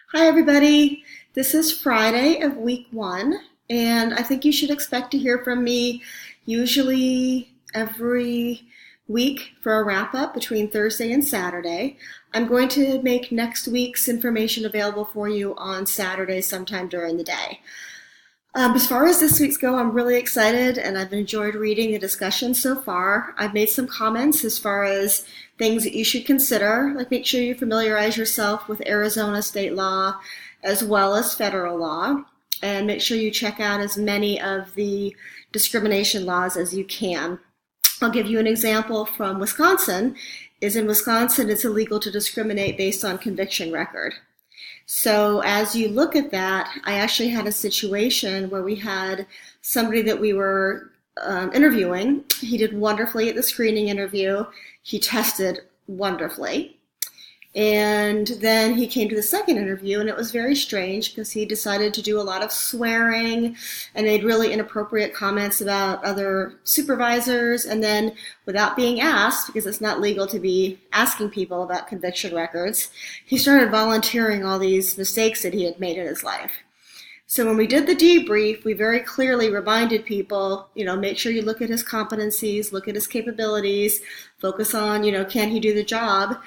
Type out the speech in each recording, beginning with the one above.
Hi, everybody. This is Friday of week one, and I think you should expect to hear from me usually every week for a wrap up between Thursday and Saturday. I'm going to make next week's information available for you on Saturday sometime during the day. As far as this week's go, I'm really excited and I've enjoyed reading the discussion so far. I've made some comments as far as things that you should consider, like make sure you familiarize yourself with Arizona state law as well as federal law, and make sure you check out as many of the discrimination laws as you can. I'll give you an example from Wisconsin. In Wisconsin, it's illegal to discriminate based on conviction record. So as you look at that, I actually had a situation where we had somebody that we were interviewing. He did wonderfully at the screening interview. He tested wonderfully. And then he came to the second interview, and it was very strange because he decided to do a lot of swearing and made really inappropriate comments about other supervisors. And then, without being asked, because it's not legal to be asking people about conviction records, he started volunteering all these mistakes that he had made in his life. So when we did the debrief, we very clearly reminded people, make sure you look at his competencies, look at his capabilities, focus on, can he do the job?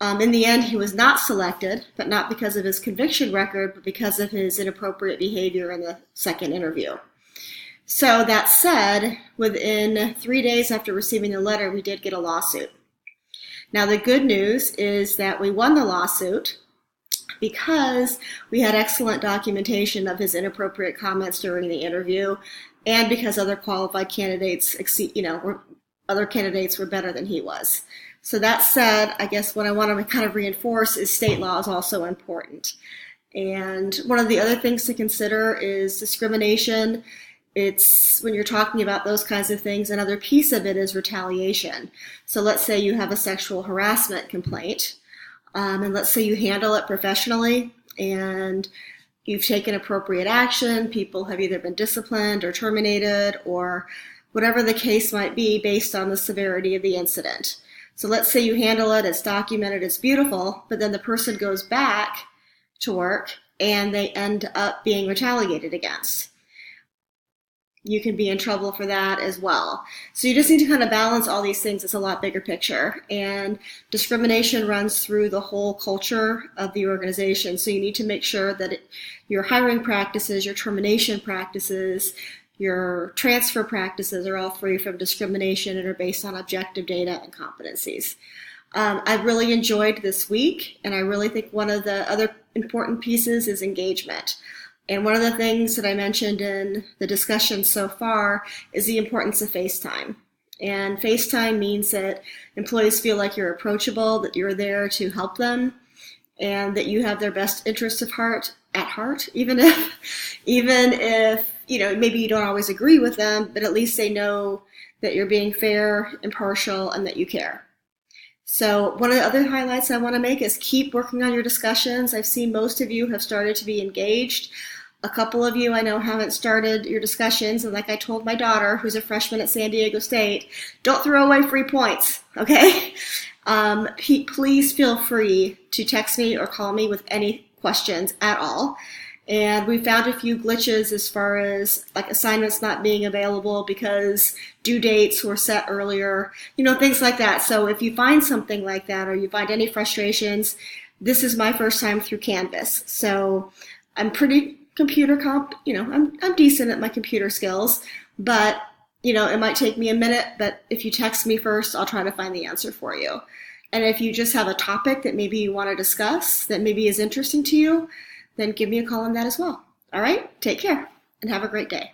In the end, he was not selected, but not because of his conviction record, but because of his inappropriate behavior in the second interview. So that said, within 3 days after receiving the letter, we did get a lawsuit. Now, the good news is that we won the lawsuit because we had excellent documentation of his inappropriate comments during the interview, and because other qualified candidates other candidates were better than he was. So that said, I guess what I want to kind of reinforce is state law is also important. And one of the other things to consider is discrimination. It's when you're talking about those kinds of things, another piece of it is retaliation. So let's say you have a sexual harassment complaint, and let's say you handle it professionally and you've taken appropriate action. People have either been disciplined or terminated or whatever the case might be based on the severity of the incident. So let's say you handle it, it's documented, it's beautiful, but then the person goes back to work and they end up being retaliated against. You can be in trouble for that as well. So you just need to kind of balance all these things. It's a lot bigger picture. And discrimination runs through the whole culture of the organization. So you need to make sure that your hiring practices, your termination practices, your transfer practices are all free from discrimination and are based on objective data and competencies. I really enjoyed this week, and I really think one of the other important pieces is engagement. And one of the things that I mentioned in the discussion so far is the importance of FaceTime. And FaceTime means that employees feel like you're approachable, that you're there to help them, and that you have their best interests at heart, even if maybe you don't always agree with them, but at least they know that you're being fair, impartial, and that you care. So one of the other highlights I want to make is keep working on your discussions. I've seen most of you have started to be engaged. A couple of you I know haven't started your discussions, and like I told my daughter, who's a freshman at San Diego State, don't throw away free points, okay? Please feel free to text me or call me with any questions at all. And we found a few glitches as far as like assignments not being available because due dates were set earlier, things like that. So if you find something like that or you find any frustrations, this is my first time through Canvas. So I'm pretty I'm decent at my computer skills, but it might take me a minute, but if you text me first, I'll try to find the answer for you. And if you just have a topic that maybe you want to discuss that maybe is interesting to you, then give me a call on that as well. All right, take care and have a great day.